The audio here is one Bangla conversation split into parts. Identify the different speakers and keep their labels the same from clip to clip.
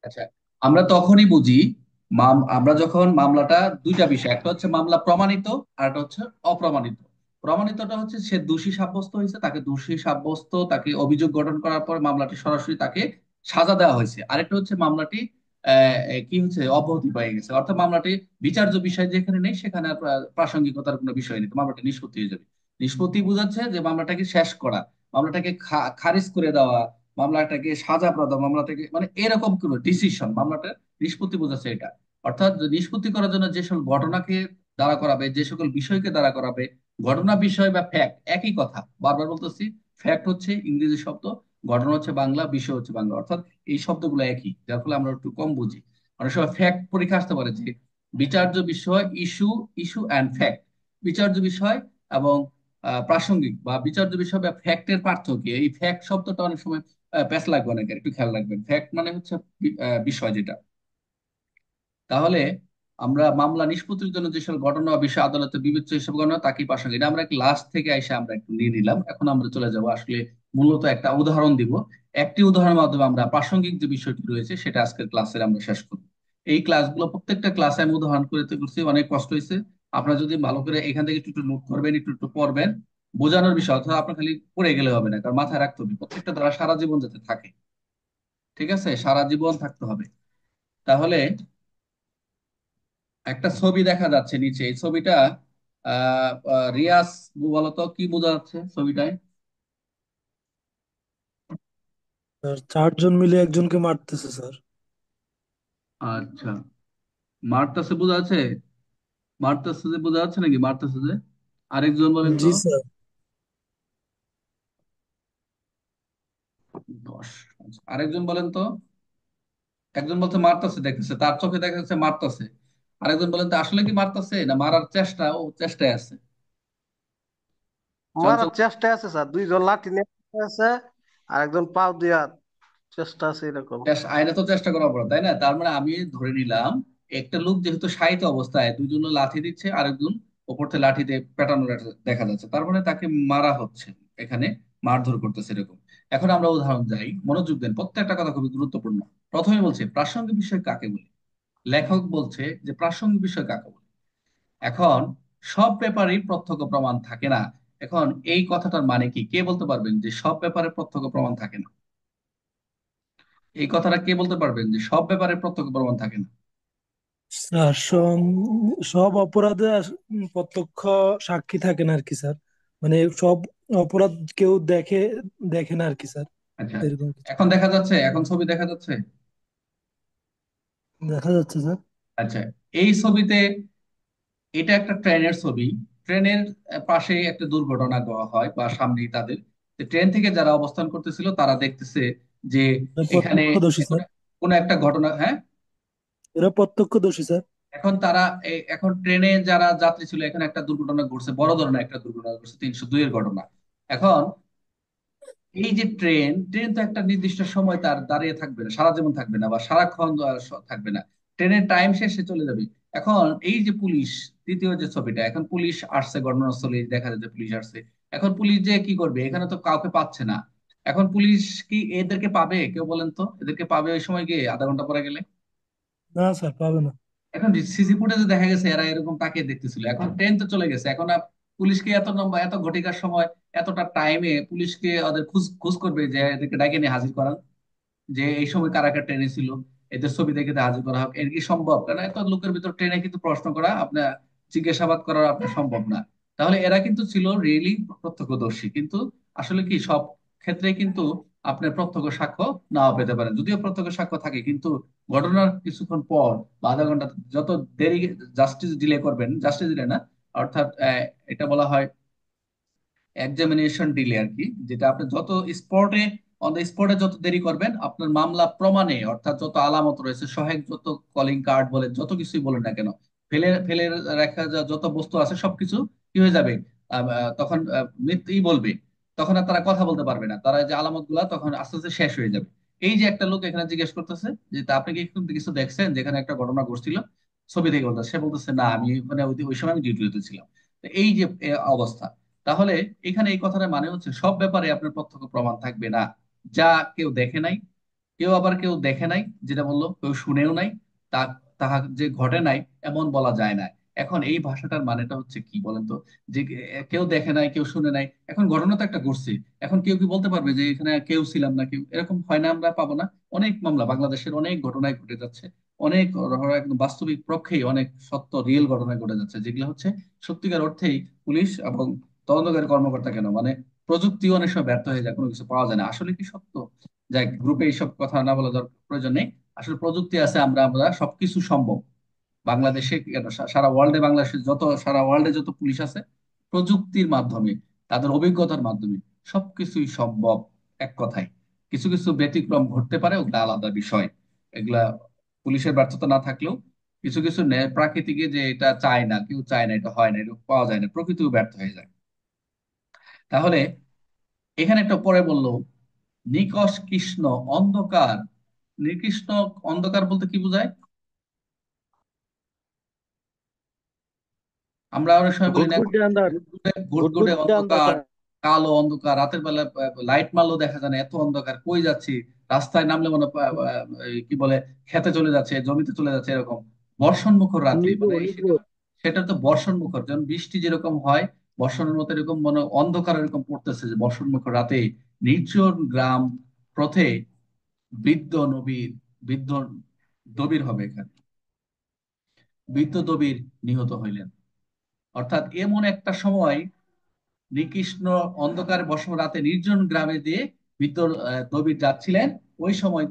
Speaker 1: আচ্ছা, আমরা তখনই বুঝি আমরা যখন মামলাটা দুইটা বিষয়, একটা হচ্ছে মামলা প্রমাণিত আর একটা হচ্ছে অপ্রমাণিত। প্রমাণিতটা হচ্ছে সে দোষী সাব্যস্ত হয়েছে, তাকে দোষী সাব্যস্ত, তাকে অভিযোগ গঠন করার পর মামলাটি সরাসরি তাকে সাজা দেওয়া হয়েছে। আরেকটা হচ্ছে মামলাটি কি হচ্ছে, অব্যাহতি পেয়ে গেছে, অর্থাৎ মামলাটি বিচার্য বিষয় যেখানে নেই সেখানে আর প্রাসঙ্গিকতার কোনো বিষয় নেই, তো মামলাটি নিষ্পত্তি হয়ে যাবে। নিষ্পত্তি বোঝাচ্ছে যে মামলাটাকে শেষ করা, মামলাটাকে খারিজ করে দেওয়া, মামলাটাকে সাজা প্রদান, মামলাটাকে মানে এরকম কোন ডিসিশন, মামলাটা নিষ্পত্তি বোঝাচ্ছে এটা। অর্থাৎ যে নিষ্পত্তি করার জন্য যে সকল ঘটনাকে দাঁড়া করাবে, যে সকল বিষয়কে দাঁড়া করাবে, ঘটনা বিষয় বা ফ্যাক্ট একই কথা, বারবার বলতেছি। ফ্যাক্ট হচ্ছে ইংরেজি শব্দ, ঘটনা হচ্ছে বাংলা, বিষয় হচ্ছে বাংলা, অর্থাৎ এই শব্দগুলো একই, যার ফলে আমরা একটু কম বুঝি। অনেক সময় ফ্যাক্ট পরীক্ষা আসতে পারে যে বিচার্য বিষয়, ইস্যু, ইস্যু অ্যান্ড ফ্যাক্ট, বিচার্য বিষয় এবং প্রাসঙ্গিক বা বিচার্য বিষয় বা ফ্যাক্টের পার্থক্য কি? এই ফ্যাক্ট শব্দটা অনেক সময় প্যাচ লাগবে অনেকের, একটু খেয়াল রাখবেন। ফ্যাক্ট মানে হচ্ছে বিষয় যেটা। তাহলে আমরা মামলা নিষ্পত্তির জন্য যেসব ঘটনা বা বিষয় আদালতে বিবেচ্য হিসেবে গণনা তাকেই প্রাসঙ্গিক, এটা আমরা লাস্ট থেকে এসে আমরা একটু নিয়ে নিলাম। এখন আমরা চলে যাব আসলে মূলত একটা উদাহরণ দিব। একটি উদাহরণের মাধ্যমে আমরা প্রাসঙ্গিক যে বিষয়টি রয়েছে সেটা আজকের ক্লাসের আমরা শেষ করব। এই ক্লাসগুলো প্রত্যেকটা ক্লাসে আমি উদাহরণ করতে করছি, অনেক কষ্ট হয়েছে। আপনারা যদি ভালো করে এখান থেকে একটু একটু নোট করবেন, একটু একটু পড়বেন, বোঝানোর বিষয়, অর্থাৎ আপনার খালি পড়ে গেলে হবে না, কারণ মাথায় রাখতে হবে প্রত্যেকটা দ্বারা সারা জীবন যাতে থাকে। ঠিক আছে, সারা জীবন থাকতে হবে। তাহলে একটা ছবি দেখা যাচ্ছে নিচে, এই ছবিটা রিয়াজ, বলতো কি বোঝা যাচ্ছে ছবিটায়?
Speaker 2: স্যার, চারজন মিলে একজনকে মারতেছে স্যার।
Speaker 1: আচ্ছা, মারতাছে বোঝা যাচ্ছে? মারতাছে যে বোঝা যাচ্ছে নাকি মারতাছে যে? আরেকজন বলেন তো।
Speaker 2: জি স্যার।
Speaker 1: 10। আচ্ছা, আরেকজন বলেন তো। একজন বলছে মারতাছে, দেখতেছে, তার চোখে দেখা যাচ্ছে মারতাছে। আরেকজন বলেন তো আসলে কি মারতাছে না মারার চেষ্টা, ও চেষ্টায় আছে।
Speaker 3: মারার
Speaker 1: চঞ্চল।
Speaker 3: চেষ্টায় আছে স্যার, দুইজন লাঠি নিয়ে আছে আর একজন পাও দিয়া চেষ্টা আছে এরকম।
Speaker 1: আইনে তো চেষ্টা করা অপরাধ, তাই না? তার মানে আমি ধরে নিলাম একটা লোক যেহেতু শায়িত অবস্থায়, দুইজন লাঠি দিচ্ছে, আরেকজন ওপর থেকে লাঠি দিয়ে পেটানো দেখা যাচ্ছে, তার মানে তাকে মারা হচ্ছে এখানে, মারধর করতেছে এরকম। এখন আমরা উদাহরণ যাই, মনোযোগ দেন, প্রত্যেকটা কথা খুবই গুরুত্বপূর্ণ। প্রথমে বলছে প্রাসঙ্গিক বিষয় কাকে বলে। লেখক বলছে যে প্রাসঙ্গিক বিষয় কাকে বলে। এখন সব ব্যাপারেই প্রত্যক্ষ প্রমাণ থাকে না। এখন এই কথাটার মানে কি, কে বলতে পারবেন যে সব ব্যাপারে প্রত্যক্ষ প্রমাণ থাকে না? এই কথাটা কে বলতে পারবেন যে সব ব্যাপারে প্রত্যক্ষ প্রমাণ থাকে না?
Speaker 2: স্যার, সব অপরাধে প্রত্যক্ষ সাক্ষী থাকে না আর কি স্যার। মানে সব অপরাধ কেউ দেখে দেখে না আর কি স্যার।
Speaker 1: আচ্ছা,
Speaker 2: এরকম কিছু
Speaker 1: এখন দেখা যাচ্ছে, এখন ছবি দেখা যাচ্ছে।
Speaker 2: দেখা যাচ্ছে স্যার।
Speaker 1: আচ্ছা, এই ছবিতে এটা একটা ট্রেনের ছবি। ট্রেনের পাশে একটা দুর্ঘটনা হয় বা সামনেই তাদের, তো ট্রেন থেকে যারা অবস্থান করতেছিল তারা দেখতেছে যে
Speaker 2: এরা
Speaker 1: এখানে
Speaker 2: প্রত্যক্ষদর্শী
Speaker 1: কোন
Speaker 2: স্যার।
Speaker 1: কোন একটা ঘটনা, হ্যাঁ।
Speaker 2: এরা প্রত্যক্ষদর্শী স্যার।
Speaker 1: এখন তারা এখন ট্রেনে যারা যাত্রী ছিল, এখানে একটা দুর্ঘটনা ঘটছে, বড় ধরনের একটা দুর্ঘটনা ঘটছে, 302 এর ঘটনা। এখন এই যে ট্রেন, ট্রেন তো একটা নির্দিষ্ট সময় তার দাঁড়িয়ে থাকবে না, সারা জীবন থাকবে না বা সারাক্ষণ থাকবে না। ট্রেনের টাইম শেষে চলে যাবে। এখন এই যে পুলিশ, তৃতীয় যে ছবিটা, এখন পুলিশ আসছে ঘটনাস্থলে, দেখা যাচ্ছে পুলিশ আসছে। এখন পুলিশ যে কি করবে, এখানে তো কাউকে পাচ্ছে না। এখন পুলিশ কি এদেরকে পাবে? কেউ বলেন তো, এদেরকে পাবে ওই সময় গিয়ে আধা ঘন্টা পরে গেলে?
Speaker 2: না স্যার, পাবে না।
Speaker 1: এখন সিসি ফুটেজে দেখা গেছে এরা এরকম তাকিয়ে দেখতেছিল, এখন ট্রেন তো চলে গেছে। এখন পুলিশকে এত নম্বর, এত ঘটিকার সময়, এতটা টাইমে পুলিশকে ওদের খোঁজ খোঁজ করবে যে এদেরকে ডাইকে নিয়ে হাজির করান, যে এই সময় কারা কারা ট্রেনে ছিল, এদের ছবি দেখে তো হাজির করা হোক। এর কি সম্ভব? কারণ এত লোকের ভিতর ট্রেনে কিন্তু প্রশ্ন করা আপনার, জিজ্ঞাসাবাদ করা আপনার সম্ভব না। তাহলে এরা কিন্তু ছিল রিয়েলি প্রত্যক্ষদর্শী, কিন্তু আসলে কি সব ক্ষেত্রে কিন্তু আপনার প্রত্যক্ষ সাক্ষ্য নাও পেতে পারেন। যদিও প্রত্যক্ষ সাক্ষ্য থাকে, কিন্তু ঘটনার কিছুক্ষণ পর বা আধা ঘন্টা যত দেরি জাস্টিস ডিলে করবেন, জাস্টিস ডিলে না, অর্থাৎ এটা বলা হয় এক্সামিনেশন ডিলে আর কি, যেটা আপনি যত স্পটে, অন দ্য স্পটে যত দেরি করবেন আপনার মামলা প্রমাণে, অর্থাৎ যত আলামত রয়েছে, সহায়ক যত কলিং কার্ড বলে যত কিছুই বলেন না কেন, ফেলে ফেলে রাখা যত বস্তু আছে সবকিছু কি হয়ে যাবে, তখন মিথ্যেই বলবে। তখন আর তারা কথা বলতে পারবে না, তারা যে আলামত গুলা তখন আস্তে আস্তে শেষ হয়ে যাবে। এই যে একটা লোক এখানে জিজ্ঞেস করতেছে যে তা আপনি কি কিন্তু কিছু দেখছেন যেখানে একটা ঘটনা ঘটছিল, ছবি থেকে বলতেছে, সে বলতেছে না, আমি ওখানে ওই সময় আমি ডিউটিতে ছিলাম। তো এই যে অবস্থা, তাহলে এখানে এই কথাটা মানে হচ্ছে সব ব্যাপারে আপনার প্রত্যক্ষ প্রমাণ থাকবে না, যা কেউ দেখে নাই, কেউ দেখে নাই, যেটা বললো কেউ শুনেও নাই, তা তাহা যে ঘটে নাই এমন বলা যায় না। এখন এই ভাষাটার মানেটা হচ্ছে কি বলেন তো? যে কেউ দেখে নাই, কেউ শুনে নাই, এখন ঘটনা তো একটা ঘটছে। এখন কেউ কি বলতে পারবে যে এখানে কেউ ছিলাম না? কেউ এরকম হয় না, আমরা পাবো না? অনেক মামলা বাংলাদেশের অনেক ঘটনায় ঘটে যাচ্ছে, অনেক একদম বাস্তবিক পক্ষেই অনেক সত্য রিয়েল ঘটনায় ঘটে যাচ্ছে, যেগুলো হচ্ছে সত্যিকার অর্থেই পুলিশ এবং তদন্তকারী কর্মকর্তা কেন মানে প্রযুক্তি অনেক সময় ব্যর্থ হয়ে যায়, কোনো কিছু পাওয়া যায় না। আসলে কি সত্য? যাই, গ্রুপে এইসব কথা না বলা প্রয়োজন নেই। আসলে প্রযুক্তি আছে, আমরা আমরা সবকিছু সম্ভব। বাংলাদেশে কেন, সারা ওয়ার্ল্ডে, বাংলাদেশে যত, সারা ওয়ার্ল্ডে যত পুলিশ আছে, প্রযুক্তির মাধ্যমে, তাদের অভিজ্ঞতার মাধ্যমে সবকিছুই সম্ভব। এক কথায় কিছু কিছু ব্যতিক্রম ঘটতে পারে, ওগুলা আলাদা বিষয়। এগুলা পুলিশের ব্যর্থতা না থাকলেও কিছু কিছু প্রাকৃতিকে, যে এটা চায় না, কেউ চায় না, এটা হয় না, এটা পাওয়া যায় না, প্রকৃতিও ব্যর্থ হয়ে যায়। তাহলে এখানে একটা পরে বললো নিকষ কৃষ্ণ অন্ধকার। নিকৃষ্ণ অন্ধকার বলতে কি বোঝায়? আমরা অনেক সময় বলি না,
Speaker 3: ঘুটঘুটে আন্ধার।
Speaker 1: ঘুটঘুটে ঘুটঘুটে
Speaker 3: ঘুটঘুটে
Speaker 1: অন্ধকার,
Speaker 3: অন্ধকার।
Speaker 1: কালো অন্ধকার, রাতের বেলা লাইট মারলেও দেখা যায় না, এত অন্ধকার, কই যাচ্ছি, রাস্তায় নামলে মনে এই কি বলে, খেতে চলে যাচ্ছে, জমিতে চলে যাচ্ছে, এরকম বর্ষণ মুখর রাত্রি মানে
Speaker 3: নির্ভুল
Speaker 1: সেটা,
Speaker 3: নির্ভুল।
Speaker 1: সেটা তো বর্ষণ মুখর, যেমন বৃষ্টি যেরকম হয় বর্ষণের মতো, এরকম মনে অন্ধকার এরকম পড়তেছে যে বর্ষণ মুখর রাতে নির্জন গ্রাম পথে বৃদ্ধ নবীর, বৃদ্ধ দবির হবে এখানে, বৃদ্ধ দবির নিহত হইলেন। অর্থাৎ এমন একটা সময়, শ্রীকৃষ্ণ অন্ধকারে বসম রাতে নির্জন গ্রামে দিয়ে বৃদ্ধ দবির যাচ্ছিলেন, ওই সময়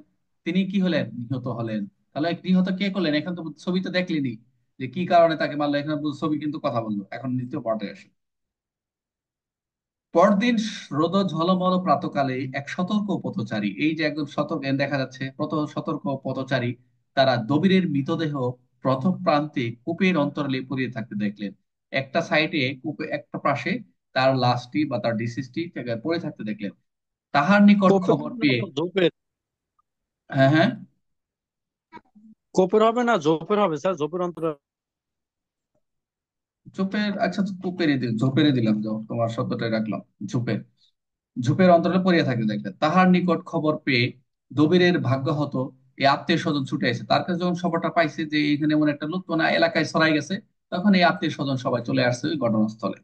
Speaker 1: তিনি কি হলেন? নিহত হলেন। তাহলে নিহত কে করলেন? এখন তো ছবি তো দেখলেনি যে কি কারণে তাকে মারলো, এখানে ছবি কিন্তু কথা বললো। এখন দ্বিতীয় পার্টে আসে। পরদিন রোদ ঝলমল প্রাতকালে এক সতর্ক পথচারী, এই যে একদম সতর্ক দেখা যাচ্ছে, সতর্ক পথচারী, তারা দবিরের মৃতদেহ প্রথম প্রান্তে কূপের অন্তরালে পড়িয়ে থাকতে দেখলেন। একটা সাইডে কূপে, একটা পাশে তার লাশটি বা তার ডিসিজটি পড়ে থাকতে দেখলেন। তাহার নিকট
Speaker 4: কোপের
Speaker 1: খবর
Speaker 4: হবে না
Speaker 1: পেয়ে,
Speaker 4: তো ঝোপের?
Speaker 1: হ্যাঁ হ্যাঁ,
Speaker 4: কোপের হবে না, ঝোপের হবে স্যার, ঝোপের অন্তর।
Speaker 1: ঝোপের, আচ্ছা কূপেরই ঝোপেরই দিলাম, যাও তোমার শব্দটাই রাখলাম। ঝোপের, ঝোপের অন্তরালে পড়িয়া থাকতে দেখলেন। তাহার নিকট খবর পেয়ে দবিরের ভাগ্য হতো এই আত্মীয় স্বজন ছুটে এসে তার কাছে। যখন খবরটা পাইছে যে এখানে এমন একটা লোক মানে এলাকায় ছড়াই গেছে, তখন এই আত্মীয় স্বজন সবাই চলে আসছে ওই ঘটনাস্থলে।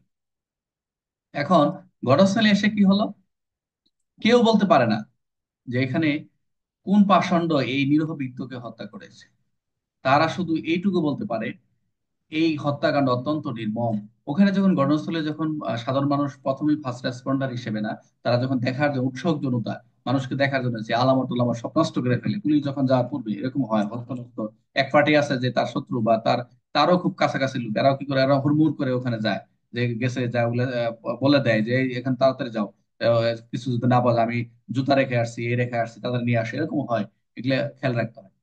Speaker 1: এখন ঘটনাস্থলে এসে কি হলো, কেউ বলতে পারে না যে এখানে কোন পাষণ্ড এই নিরীহ ব্যক্তিকে হত্যা করেছে। তারা শুধু এইটুকু বলতে পারে এই হত্যাকাণ্ড অত্যন্ত নির্মম। ওখানে যখন ঘটনাস্থলে যখন সাধারণ মানুষ প্রথমেই ফার্স্ট রেসপন্ডার হিসেবে না, তারা যখন দেখার যে উৎসুক জনতা, মানুষকে দেখার জন্য যে আলামত উলামত সব নষ্ট করে ফেলে, পুলিশ যখন যাওয়ার পূর্বে এরকম হয় হত্যা নষ্ট। এক পার্টি আছে যে তার শত্রু বা তার, তারও খুব কাছাকাছি লোক, এরাও কি করে, এরা হুড়মুড় করে ওখানে যায়, যে গেছে যা বলে বলে দেয় যে এই এখানে তাড়াতাড়ি যাও, কিছু যদি না পাওয়া যায়, আমি জুতা রেখে আসছি, এই রেখে আসছি, তাদের নিয়ে আসে, এরকম হয়। এগুলো খেয়াল রাখতে হয়।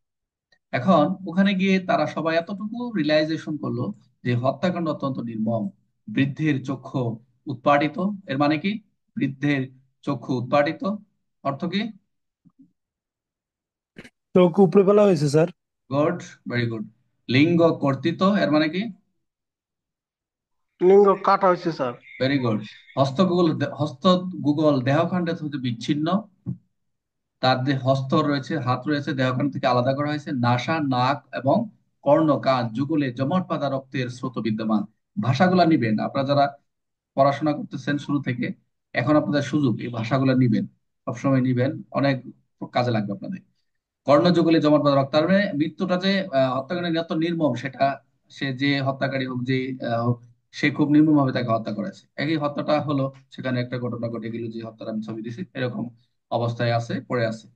Speaker 1: এখন ওখানে গিয়ে তারা সবাই এতটুকু রিয়েলাইজেশন করলো যে হত্যাকাণ্ড অত্যন্ত নির্মম। বৃদ্ধের চক্ষু উৎপাটিত, এর মানে কি? বৃদ্ধের চক্ষু উৎপাটিত অর্থ কি?
Speaker 2: চোখ উপড়ে ফেলা হয়েছে স্যার।
Speaker 1: Good, very good. লিঙ্গ কর্তৃত, এর মানে কি?
Speaker 3: লিঙ্গ কাটা হয়েছে স্যার।
Speaker 1: Very good. হস্ত গুগল দেহখণ্ড হতে বিচ্ছিন্ন, তার যে হস্ত রয়েছে, হাত রয়েছে, দেহখান থেকে আলাদা করা হয়েছে। নাসা, নাক এবং কর্ণ, কান, যুগলে জমাট বাঁধা রক্তের স্রোত বিদ্যমান। ভাষাগুলা নিবেন আপনারা যারা পড়াশোনা করতেছেন শুরু থেকে, এখন আপনাদের সুযোগ এই ভাষাগুলো নিবেন, সবসময় নিবেন, অনেক কাজে লাগবে আপনাদের। কর্ণযুগলে জমাট বাঁধা রক্ত, তার মানে মৃত্যুটা যে হত্যাকারী এত নির্মম, সেটা সে যে হত্যাকারী হোক, যে হোক, সে খুব নির্মম ভাবে তাকে হত্যা করেছে। একই হত্যাটা হলো, সেখানে একটা ঘটনা ঘটে গেল, যে হত্যার আমি ছবি দিছি এরকম অবস্থায় আছে, পড়ে আছে।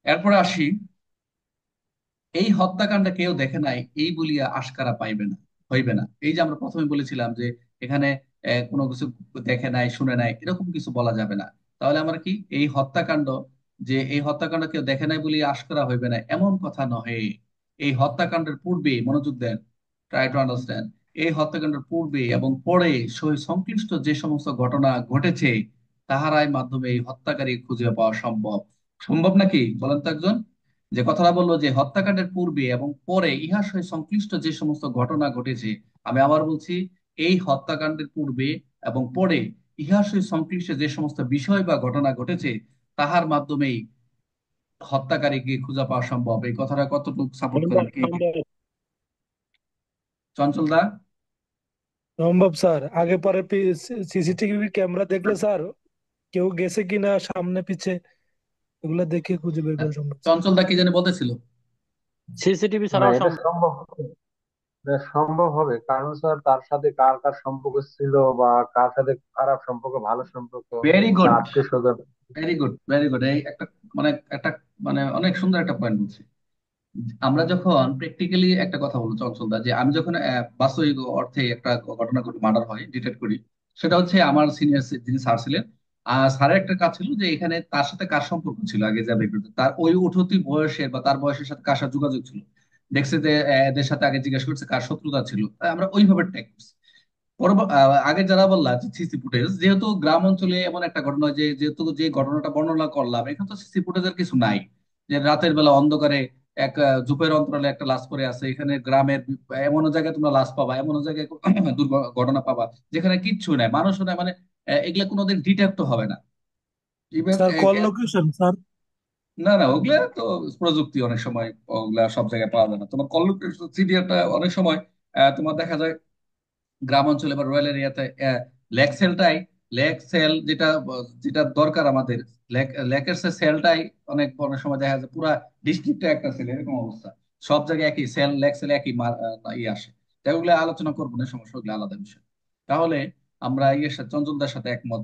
Speaker 1: এরপরে আসি, এই হত্যাকাণ্ড কেউ দেখে নাই এই বলিয়া আশকারা পাইবে না, হইবে না। এই যে আমরা প্রথমে বলেছিলাম যে এখানে কোনো কিছু দেখে নাই, শুনে নাই, এরকম কিছু বলা যাবে না। তাহলে আমরা কি এই হত্যাকাণ্ড, যে এই হত্যাকাণ্ড কেউ দেখে নাই বলিয়া আশকারা হইবে না, এমন কথা নহে। এই হত্যাকাণ্ডের পূর্বে, মনোযোগ দেন, ট্রাই টু আন্ডারস্ট্যান্ড, এই হত্যাকাণ্ডের পূর্বে এবং পরে সংশ্লিষ্ট যে সমস্ত ঘটনা ঘটেছে, তাহারাই মাধ্যমে এই হত্যাকারী খুঁজে পাওয়া সম্ভব। সম্ভব নাকি বলেন তো একজন? যে কথাটা বললো যে হত্যাকাণ্ডের পূর্বে এবং পরে ইহার সঙ্গে সংশ্লিষ্ট যে সমস্ত ঘটনা ঘটেছে, আমি আবার বলছি, এই হত্যাকাণ্ডের পূর্বে এবং পরে ইহার সঙ্গে সংশ্লিষ্ট যে সমস্ত বিষয় বা ঘটনা ঘটেছে, তাহার মাধ্যমেই হত্যাকারীকে খুঁজে পাওয়া সম্ভব, এই কথাটা কতটুকু সাপোর্ট
Speaker 4: সম্ভব
Speaker 1: করেন কে?
Speaker 4: সম্ভব।
Speaker 1: চঞ্চল দা?
Speaker 2: সম্ভব স্যার, আগে পরে সিসিটিভি ক্যামেরা দেখলে স্যার কেউ গেছে কিনা সামনে পিছে এগুলা দেখে খুঁজে বের করা সম্ভব স্যার।
Speaker 1: চঞ্চল দা কি জানি বলতেছিল?
Speaker 4: সিসিটিভি
Speaker 5: না,
Speaker 4: ছাড়াও
Speaker 5: এটা
Speaker 4: সম্ভব।
Speaker 5: সম্ভব হবে। এটা সম্ভব হবে, কারণ স্যার তার সাথে কার কার সম্পর্ক ছিল, বা কার সাথে খারাপ সম্পর্ক ভালো সম্পর্ক,
Speaker 1: ভেরি গুড,
Speaker 5: তার আত্মীয় স্বজন।
Speaker 1: Very good, very good. এই একটা মানে একটা মানে অনেক সুন্দর একটা পয়েন্ট বলছি। আমরা যখন প্র্যাকটিক্যালি একটা কথা বলবো চঞ্চল দা, যে আমি যখন বাস্তবিক অর্থে একটা ঘটনা ঘটে মার্ডার হয় ডিটেক্ট করি, সেটা হচ্ছে আমার সিনিয়র যিনি স্যার ছিলেন, স্যারের একটা কাজ ছিল যে এখানে তার সাথে কার সম্পর্ক ছিল আগে যা বের করতে, তার ওই উঠতি বয়সের বা তার বয়সের সাথে কার সাথে যোগাযোগ ছিল, দেখছে যে এদের সাথে আগে জিজ্ঞাসা করছে কার শত্রুতা ছিল, তাই আমরা ওইভাবে ট্যাগ করছি। আগে যারা বললাম যে সিসি ফুটেজ, যেহেতু গ্রাম অঞ্চলে এমন একটা ঘটনা, যে যেহেতু যে ঘটনাটা বর্ণনা করলাম এখানে তো সিসি ফুটেজের কিছু নাই, যে রাতের বেলা অন্ধকারে এক ঝোপের অন্তরালে একটা লাশ পড়ে আছে, এখানে গ্রামের এমন জায়গায় তোমরা লাশ পাবা, এমন জায়গায় দুর্ঘটনা পাবা যেখানে কিচ্ছু নাই, মানুষও নাই, মানে এগুলা কোনোদিন ডিটেক্ট হবে না। Even
Speaker 2: sir call location sir.
Speaker 1: না না, ওগুলা তো প্রযুক্তি অনেক সময় ওগুলা সব জায়গায় পাওয়া যায় না। তোমার কল সিডিআরটা অনেক সময় তোমার দেখা যায় গ্রাম অঞ্চলে বা রুরাল এরিয়াতে ল্যাক সেলটাই, ল্যাক সেল যেটা যেটা দরকার আমাদের, ল্যাকের সে সেলটাই অনেক সময় দেখা যায় পুরা ডিস্ট্রিক্টে একটা সেল, এরকম অবস্থা। সব জায়গায় একই সেল, ল্যাক সেল একই ইয়ে আসে। তাই ওগুলো আলোচনা করবো না, সমস্যা, ওগুলো আলাদা বিষয়। তাহলে আমরা ইয়ের সাথে চঞ্চলদার সাথে একমত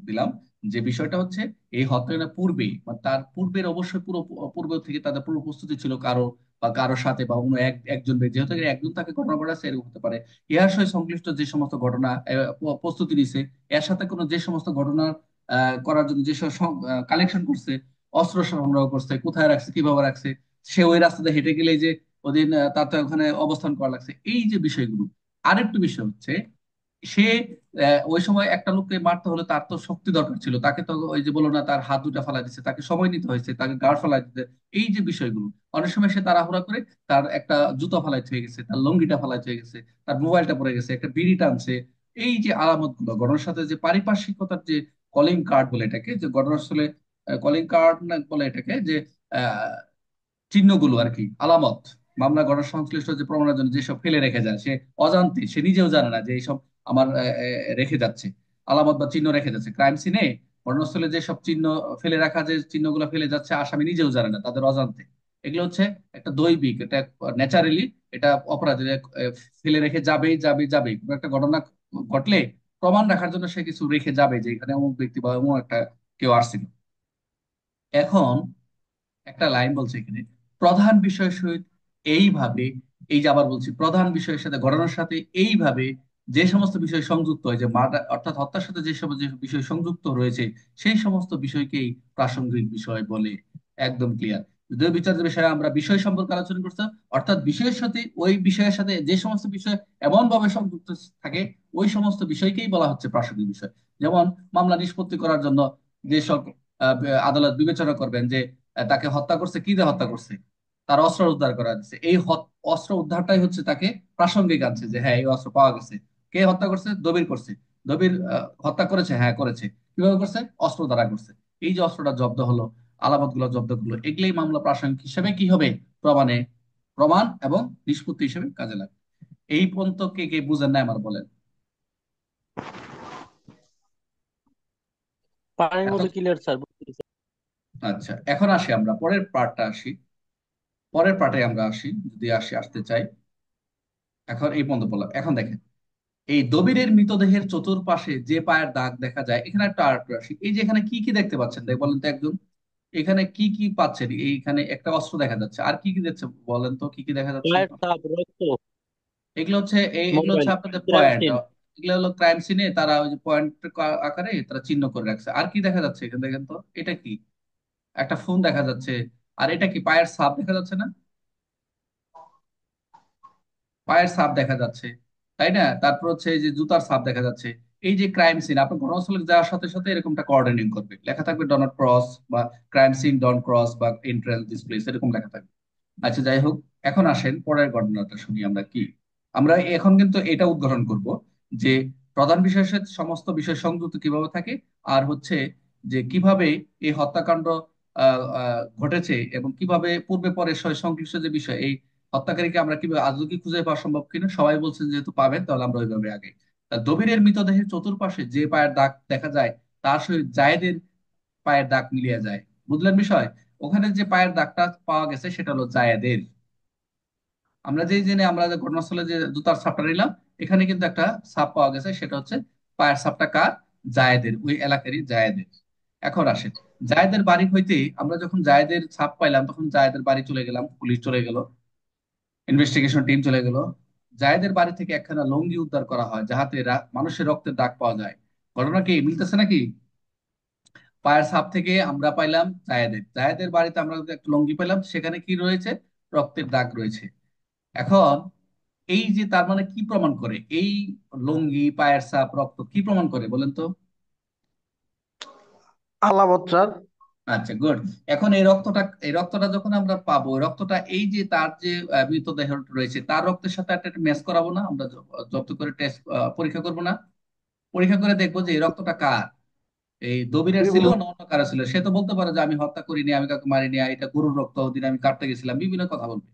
Speaker 1: দিলাম যে বিষয়টা হচ্ছে এই হত্যার পূর্বেই মানে তার পূর্বের অবশ্যই পুরো পূর্ব থেকে তাদের পুরো প্রস্তুতি ছিল কারো বা কারোর সাথে বা অন্য একজন ব্যক্তি, যেহেতু একজন তাকে ঘটনা ঘটাচ্ছে এরকম হতে পারে, ইহার সঙ্গে সংশ্লিষ্ট যে সমস্ত ঘটনা প্রস্তুতি নিছে, এর সাথে কোনো যে সমস্ত ঘটনা করার জন্য যেসব কালেকশন করছে, অস্ত্র সংগ্রহ করছে, কোথায় রাখছে, কিভাবে রাখছে, সে ওই রাস্তাতে হেঁটে গেলে যে ওদিন তার তো ওখানে অবস্থান করা লাগছে, এই যে বিষয়গুলো। আরেকটু বিষয় হচ্ছে সে ওই সময় একটা লোককে মারতে হলে তার তো শক্তি দরকার ছিল, তাকে তো ওই যে বলো না তার হাত দুটা ফালাই দিচ্ছে, তাকে সময় নিতে হয়েছে, তাকে গাড় ফালাই দিতে, এই যে বিষয়গুলো। অনেক সময় সে তাড়াহুড়া করে তার একটা জুতা ফালাই হয়ে গেছে, তার লঙ্গিটা ফালাই হয়ে গেছে, তার মোবাইলটা পড়ে গেছে, একটা বিড়ি টানছে। এই যে আলামত গুলো ঘটনার সাথে যে পারিপার্শ্বিকতার যে কলিং কার্ড বলে এটাকে, যে ঘটনাস্থলে কলিং কার্ড না বলে এটাকে, যে চিহ্নগুলো আর কি, আলামত, মামলা গড়ার সংশ্লিষ্ট যে প্রমাণের জন্য যেসব ফেলে রেখে যায়, সে অজান্তে, সে নিজেও জানে না যে এইসব আমার রেখে যাচ্ছে, আলামত বা চিহ্ন রেখে যাচ্ছে ক্রাইম সিনে, ঘটনাস্থলে যেসব চিহ্ন ফেলে রাখা, যে চিহ্নগুলো ফেলে যাচ্ছে আসামি নিজেও জানে না, তাদের অজান্তে। এগুলো হচ্ছে একটা দৈবিক, এটা ন্যাচারালি, এটা অপরাধী ফেলে রেখে যাবেই যাবেই যাবেই। কোনো একটা ঘটনা ঘটলে প্রমাণ রাখার জন্য সে কিছু রেখে যাবে, যে এখানে অমুক ব্যক্তি বা অমুক একটা কেউ আসছিল। এখন একটা লাইন বলছে এখানে, প্রধান বিষয়ের সহিত এইভাবে, এই যে আবার বলছি, প্রধান বিষয়ের সাথে ঘটনার সাথে এইভাবে যে সমস্ত বিষয় সংযুক্ত হয়, যে মার্ডার অর্থাৎ হত্যার সাথে যে বিষয় সংযুক্ত রয়েছে, সেই সমস্ত বিষয়কেই প্রাসঙ্গিক বিষয় বলে। একদম ক্লিয়ার। যদিও বিচারের বিষয়ে আমরা বিষয় সম্পর্কে আলোচনা করতাম, অর্থাৎ বিষয়ের সাথে ওই বিষয়ের সাথে যে সমস্ত বিষয় এমন ভাবে সংযুক্ত থাকে, ওই সমস্ত বিষয়কেই বলা হচ্ছে প্রাসঙ্গিক বিষয়। যেমন মামলা নিষ্পত্তি করার জন্য যেসব আহ, আদালত বিবেচনা করবেন যে তাকে হত্যা করছে, কি দিয়ে হত্যা করছে, তার অস্ত্র উদ্ধার করা গেছে, এই অস্ত্র উদ্ধারটাই হচ্ছে তাকে প্রাসঙ্গিক আনছে, যে হ্যাঁ এই অস্ত্র পাওয়া গেছে। কে হত্যা করছে? দবির করছে। দবির হত্যা করেছে, হ্যাঁ করেছে। কিভাবে করছে? অস্ত্র দ্বারা করছে। এই যে অস্ত্রটা জব্দ হলো, আলামত গুলো জব্দ করলো, এগুলোই মামলা প্রাসঙ্গিক হিসেবে কি হবে, প্রমাণে, প্রমাণ এবং নিষ্পত্তি হিসেবে কাজে লাগে। এই পর্যন্ত কে কে বুঝেন না আমার বলেন?
Speaker 4: পানির
Speaker 1: এত?
Speaker 4: মতো ক্লিয়ার স্যার।
Speaker 1: আচ্ছা, এখন আসি আমরা পরের পার্টটা আসি, পরের পার্টে আমরা আসি, যদি আসতে চাই। এখন এই পর্যন্ত বললাম, এখন দেখেন এই দবিরের মৃতদেহের চতুর্পাশে যে পায়ের দাগ দেখা যায়, এখানে একটা আরেকটু আসি, এই যে এখানে কি কি দেখতে পাচ্ছেন দেখ বলেন তো একজন, এখানে কি কি পাচ্ছেন? এইখানে একটা অস্ত্র দেখা যাচ্ছে, আর কি কি দেখছে বলেন তো, কি কি দেখা যাচ্ছে?
Speaker 4: পায়ের ছাপ, রক্ত,
Speaker 1: এগুলো
Speaker 4: মোবাইল,
Speaker 1: হচ্ছে আপনাদের
Speaker 4: ক্রাইম
Speaker 1: পয়েন্ট।
Speaker 4: সিন।
Speaker 1: এগুলো হলো ক্রাইম সিনে তারা ওই যে পয়েন্ট আকারে তারা চিহ্ন করে রাখছে। আর কি দেখা যাচ্ছে এখানে দেখেন তো, এটা কি? একটা ফোন দেখা যাচ্ছে। আর এটা কি পায়ের ছাপ দেখা যাচ্ছে না? পায়ের ছাপ দেখা যাচ্ছে, তাই না? তারপর হচ্ছে এই যে জুতার ছাপ দেখা যাচ্ছে। এই যে ক্রাইম সিন, আপনি ঘটনাস্থলে যাওয়ার সাথে সাথে এরকমটা কোঅর্ডিনেট করবে, লেখা থাকবে ডট ক্রস, বা ক্রাইম সিন ডট ক্রস, বা এন্ট্রান্স দিস প্লেস, এরকম লেখা থাকবে। আচ্ছা যাই হোক, এখন আসেন পরের ঘটনাটা শুনি আমরা কি। আমরা এখন কিন্তু এটা উদ্ঘাটন করব যে প্রধান বিষয়ের সাথে সমস্ত বিষয় সংযুক্ত কিভাবে থাকে, আর হচ্ছে যে কিভাবে এই হত্যাকাণ্ড ঘটেছে এবং কিভাবে পূর্বে পরে সংশ্লিষ্ট যে বিষয় এই হত্যাকারীকে আমরা কিভাবে আজও কি খুঁজে পাওয়া সম্ভব কিনা, সবাই বলছেন যেহেতু পাবেন তাহলে আমরা ওইভাবে আগে। তা দবিরের মৃতদেহের চতুর্পাশে যে পায়ের দাগ দেখা যায় তার সহিত জায়েদের পায়ের দাগ মিলিয়ে যায়। বুঝলেন বিষয়? ওখানে যে পায়ের দাগটা পাওয়া গেছে সেটা হলো জায়েদের। আমরা যেই জেনে আমরা যে ঘটনাস্থলে যে জুতার ছাপটা নিলাম, এখানে কিন্তু একটা ছাপ পাওয়া গেছে, সেটা হচ্ছে পায়ের ছাপটা কার? জায়েদের, ওই এলাকারই জায়েদের। এখন আসেন, জায়েদের বাড়ি হইতে আমরা যখন জায়েদের ছাপ পাইলাম তখন জায়েদের বাড়ি চলে গেলাম, পুলিশ চলে গেল, ইনভেস্টিগেশন টিম চলে গেল। জায়েদের বাড়ি থেকে একখানা লুঙ্গি উদ্ধার করা হয় যাহাতে মানুষের রক্তের দাগ পাওয়া যায়। ঘটনা কি মিলতেছে নাকি? পায়ের ছাপ থেকে আমরা পাইলাম জায়েদের, জায়েদের বাড়িতে আমরা একটা লুঙ্গি পেলাম, সেখানে কি রয়েছে? রক্তের দাগ রয়েছে। এখন এই যে তার মানে কি প্রমাণ করে এই লুঙ্গি, পায়ের ছাপ, রক্ত কি প্রমাণ করে বলেন তো?
Speaker 3: আলামত স্যার।
Speaker 1: আচ্ছা, গুড। এখন এই রক্তটা যখন আমরা পাবো, ওই রক্তটা এই যে তার যে মৃতদেহ রয়েছে তার রক্তের সাথে একটা ম্যাচ করাবো না আমরা? জব্দ করে টেস্ট পরীক্ষা করবো না? পরীক্ষা করে দেখবো যে এই রক্তটা কার, এই দবিরের ছিল না অন্য কারো ছিল। সে তো বলতে পারে যে আমি হত্যা করিনি, আমি কাউকে মারিনি, এটা গরুর রক্ত, ওদিন আমি কাটতে গেছিলাম, বিভিন্ন কথা বলবে,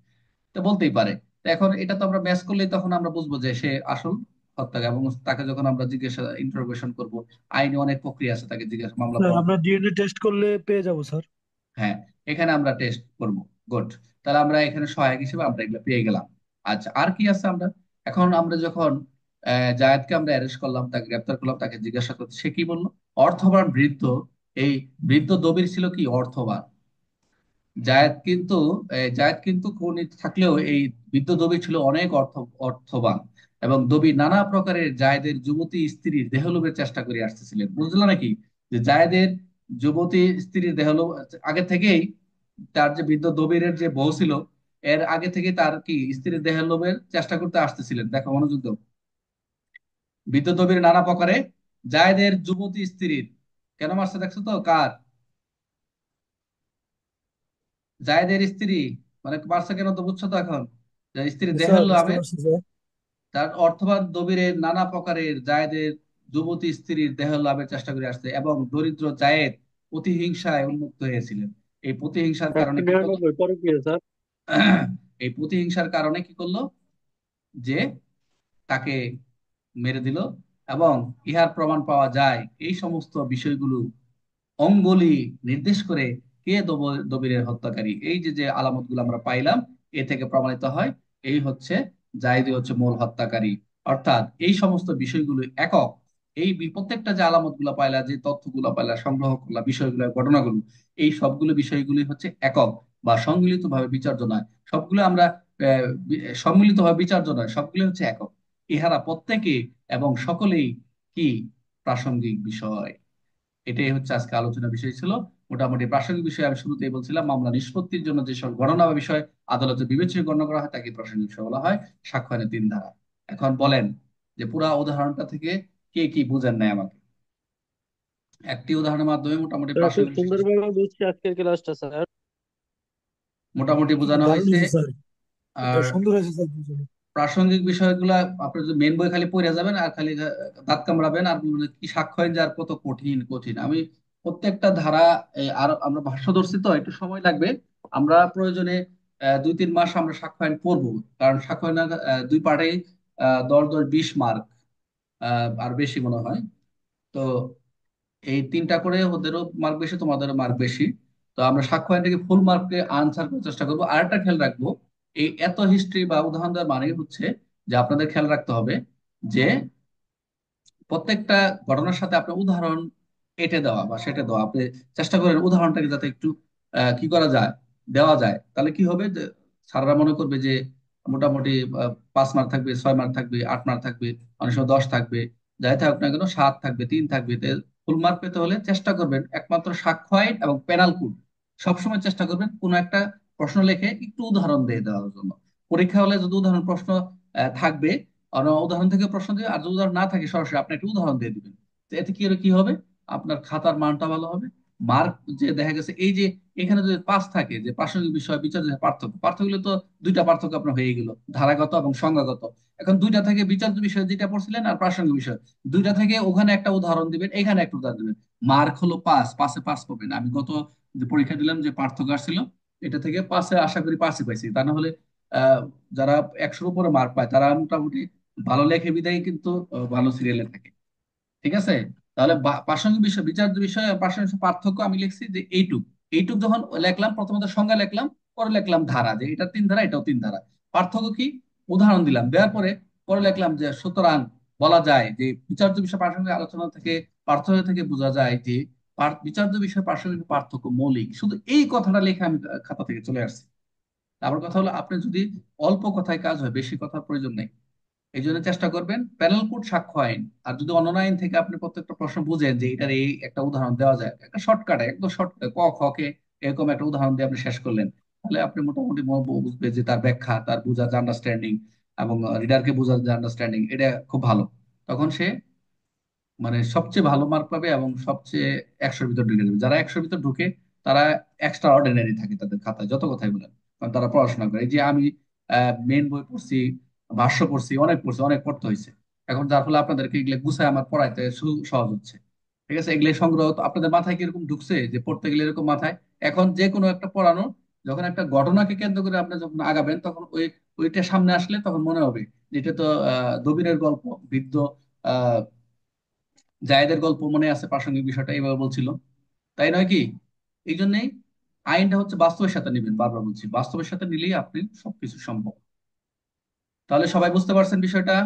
Speaker 1: তো বলতেই পারে। তো এখন এটা তো আমরা ম্যাচ করলেই তখন আমরা বুঝবো যে সে আসল হত্যাকারী। এবং তাকে যখন আমরা জিজ্ঞাসা ইন্টারোগেশন করব, আইনে অনেক প্রক্রিয়া আছে, তাকে জিজ্ঞাসা মামলা
Speaker 2: স্যার
Speaker 1: পড়ানো।
Speaker 2: আমরা ডিএনএ টেস্ট করলে পেয়ে যাবো স্যার।
Speaker 1: হ্যাঁ, এখানে আমরা টেস্ট করব। গুড। তাহলে আমরা এখানে সহায়ক হিসেবে আমরা এগুলো পেয়ে গেলাম। আচ্ছা, আর কি আছে আমরা? এখন আমরা যখন জায়েদকে আমরা অ্যারেস্ট করলাম, তাকে গ্রেপ্তার করলাম, তাকে জিজ্ঞাসা করতে, সে কি বললো? অর্থবান বৃদ্ধ। এই বৃদ্ধ দবির ছিল কি? অর্থবান। জায়েদ কিন্তু খুনি থাকলেও এই বৃদ্ধ দবি ছিল অনেক অর্থবান। এবং দবি নানা প্রকারের জায়েদের যুবতী স্ত্রীর দেহলোভের চেষ্টা করে আসতেছিলেন। বুঝলো নাকি? যে জায়েদের যুবতী স্ত্রীর দেহলোভ আগে থেকেই, তার যে বৃদ্ধ দবিরের যে বউ ছিল, এর আগে থেকে তার কি স্ত্রীর দেহলোভের চেষ্টা করতে আসতেছিলেন। দেখো মনোযোগ দাও। বৃদ্ধ দবির নানা প্রকারে জায়েদের যুবতী স্ত্রীর, কেন মারছে দেখছো তো? কার? জায়েদের স্ত্রী। মানে মারছে কেন তো বুঝছো তো এখন? যে স্ত্রী
Speaker 2: স্যার
Speaker 1: দেহের
Speaker 2: বুঝতে
Speaker 1: লোভে
Speaker 2: পারছি স্যার।
Speaker 1: তার অর্থবাদ দবিরের নানা প্রকারের জায়েদের যুবতী স্ত্রীর দেহ লাভের চেষ্টা করে আসছে এবং দরিদ্র জায়েদ প্রতিহিংসায় উন্মুক্ত হয়েছিলেন। এই প্রতিহিংসার কারণে
Speaker 4: একশো
Speaker 1: কি করলো?
Speaker 4: নিরানব্বই পরে কি স্যার?
Speaker 1: এই প্রতিহিংসার কারণে কি করলো? যে তাকে মেরে দিল। এবং ইহার প্রমাণ পাওয়া যায় এই সমস্ত বিষয়গুলো অঙ্গুলি নির্দেশ করে কে দবিরের হত্যাকারী। এই যে যে আলামত গুলো আমরা পাইলাম, এ থেকে প্রমাণিত হয় এই হচ্ছে জাহিদি হচ্ছে মূল হত্যাকারী। অর্থাৎ এই সমস্ত বিষয়গুলো একক, প্রত্যেকটা যে আলামত গুলো পাইলা, যে তথ্যগুলো পাইলা, সংগ্রহ করলা, বিষয়গুলো, ঘটনাগুলো, এই সবগুলো বিষয়গুলি হচ্ছে একক বা সম্মিলিত ভাবে বিচার্য নয়। সবগুলো আমরা সম্মিলিত ভাবে বিচার্য নয়, সবগুলো হচ্ছে একক। ইহারা প্রত্যেকে এবং সকলেই কি প্রাসঙ্গিক বিষয়। এটাই হচ্ছে আজকে আলোচনার বিষয় ছিল। মোটামুটি প্রাসঙ্গিক বিষয় আমি শুরুতেই বলছিলাম, মামলা নিষ্পত্তির জন্য যেসব ঘটনা বা বিষয় আদালতে বিবেচনায় গণ্য করা হয় তাকে প্রাসঙ্গিক বিষয় বলা হয়। সাক্ষ্য আইনের 3 ধারা। এখন বলেন যে পুরা উদাহরণটা থেকে কে কি বুঝেন নাই আমাকে? একটি উদাহরণের মাধ্যমে মোটামুটি
Speaker 4: স্যার খুব
Speaker 1: প্রাসঙ্গিক বিষয়
Speaker 4: সুন্দরভাবে বুঝছি আজকের ক্লাসটা স্যার।
Speaker 1: মোটামুটি বোঝানো
Speaker 2: দারুণ
Speaker 1: হয়েছে।
Speaker 2: হয়েছে স্যার।
Speaker 1: আর
Speaker 2: সুন্দর হয়েছে স্যার দুজনে।
Speaker 1: প্রাসঙ্গিক বিষয়গুলা আপনি যদি মেন বই খালি পড়ে যাবেন আর খালি দাঁত কামড়াবেন আর বলবেন কি সাক্ষ্য আইন যে আর কত কঠিন কঠিন। আমি প্রত্যেকটা ধারা আর আমরা ভাষ্য ধরছি তো একটু সময় লাগবে। আমরা প্রয়োজনে 2-3 মাস আমরা সাক্ষ্য আইন পড়বো। কারণ সাক্ষ্য আইন 2 পার্টেই 10-10 20 মার্ক, আর বেশি মনে হয়। তো এই 3টা করে ওদেরও মার্ক বেশি, তোমাদেরও মার্ক বেশি। তো আমরা সাক্ষ্য আইন থেকে ফুল মার্কে আনসার করার চেষ্টা করবো। আর একটা খেয়াল রাখবো, এই এত হিস্ট্রি বা উদাহরণ দেওয়ার মানে হচ্ছে যে আপনাদের খেয়াল রাখতে হবে যে প্রত্যেকটা ঘটনার সাথে আপনার উদাহরণ এঁটে দেওয়া বা সেটে দেওয়া। আপনি চেষ্টা করেন উদাহরণটাকে যাতে একটু কি করা যায়, দেওয়া যায়। তাহলে কি হবে যে স্যাররা মনে করবে যে মোটামুটি 5 মার্ক থাকবে, 6 মার্ক থাকবে, 8 মার্ক থাকবে, অনেক সময় 10 থাকবে, যাই থাকুক না কেন 7 থাকবে, 3 থাকবে। ফুল মার্ক পেতে হলে চেষ্টা করবেন একমাত্র সাক্ষ্য আইন এবং পেনাল কোড সবসময় চেষ্টা করবেন কোন একটা প্রশ্ন লিখে একটু উদাহরণ দিয়ে দেওয়ার জন্য। পরীক্ষা হলে যদি উদাহরণ প্রশ্ন থাকবে, আর উদাহরণ থেকে প্রশ্ন দিবে, আর যদি উদাহরণ না থাকে সরাসরি আপনি একটা উদাহরণ দিয়ে দিবেন। তো এতে কি কি হবে? আপনার খাতার মানটা ভালো হবে মার্ক যে দেখা গেছে এই যে এখানে যদি পাঁচ থাকে যে প্রাসঙ্গিক বিষয় বিচার যে পার্থক্য পার্থক্য তো দুইটা পার্থক্য আপনার হয়ে গেল, ধারাগত এবং সংজ্ঞাগত। এখন দুইটা থেকে বিচার্য বিষয় যেটা পড়ছিলেন আর প্রাসঙ্গিক বিষয়, দুইটা থেকে ওখানে একটা উদাহরণ দিবেন, এখানে একটা উদাহরণ দিবেন। মার্ক হলো পাঁচ, পাঁচে পাঁচ পাবেন। আমি গত যে পরীক্ষা দিলাম যে পার্থক্য আসছিল, এটা থেকে পাঁচে আশা করি পাঁচই পাইছি। তা না হলে আহ যারা 100-র উপরে মার্ক পায় তারা মোটামুটি ভালো লেখে বিধায় কিন্তু ভালো সিরিয়ালে থাকে। ঠিক আছে? তাহলে প্রাসঙ্গিক বিষয় বিচার্য বিষয় আর প্রাসঙ্গিক বিষয় পার্থক্য আমি লিখছি যে এইটুক। এইটুক যখন লিখলাম, প্রথমত সংজ্ঞা লিখলাম, পরে লিখলাম ধারা, যে এটা তিন ধারা এটাও তিন ধারা। পার্থক্য কি, উদাহরণ দিলাম, দেওয়ার পরে পরে লিখলাম যে সুতরাং বলা যায় যে বিচার্য বিষয় প্রাসঙ্গিক আলোচনা থেকে পার্থক্য থেকে বোঝা যায় যে বিচার্য বিষয় প্রাসঙ্গিক পার্থক্য মৌলিক। শুধু এই কথাটা লিখে আমি খাতা থেকে চলে আসছি। তারপর কথা হলো, আপনি যদি অল্প কথায় কাজ হয়, বেশি কথার প্রয়োজন নেই। এই জন্য চেষ্টা করবেন প্যানেল কোড, সাক্ষ্য আইন, আর যদি অন্য আইন থেকে আপনি প্রত্যেকটা প্রশ্ন বুঝেন যে এটার এই একটা উদাহরণ দেওয়া যায়, একটা শর্টকাটে একদম শর্টকাটে ক খ কে এরকম একটা উদাহরণ দিয়ে আপনি শেষ করলেন, তাহলে আপনি মোটামুটি বুঝবে যে তার ব্যাখ্যা, তার বোঝার যে আন্ডারস্ট্যান্ডিং এবং রিডারকে বোঝার যে আন্ডারস্ট্যান্ডিং, এটা খুব ভালো। তখন সে মানে সবচেয়ে ভালো মার্ক পাবে এবং সবচেয়ে 100-র ভিতর ঢুকে যাবে। যারা 100-র ভিতর ঢুকে তারা এক্সট্রা অর্ডিনারি থাকে তাদের খাতায়, যত কথাই বলেন, কারণ তারা পড়াশোনা করে। এই যে আমি মেন বই পড়ছি, ভাষ্য পড়ছি, অনেক পড়ছি, অনেক পড়তে হয়েছে। এখন যার ফলে আপনাদেরকে এগুলো গুছায় আমার পড়াইতে সহজ হচ্ছে। ঠিক আছে? এগুলো সংগ্রহ তো আপনাদের মাথায় কি এরকম ঢুকছে যে পড়তে গেলে এরকম মাথায়, এখন যে কোনো একটা পড়ানো, যখন একটা ঘটনাকে কেন্দ্র করে আপনি যখন আগাবেন, তখন ওইটা সামনে আসলে তখন মনে হবে যে এটা তো দবিরের গল্প, বৃদ্ধ আহ জায়েদের গল্প মনে আছে, প্রাসঙ্গিক বিষয়টা এইভাবে বলছিল, তাই নয় কি? এই জন্যই আইনটা হচ্ছে বাস্তবের সাথে নিবেন, বারবার বলছি, বাস্তবের সাথে নিলেই আপনি সবকিছু সম্ভব। তাহলে সবাই বুঝতে পারছেন বিষয়টা?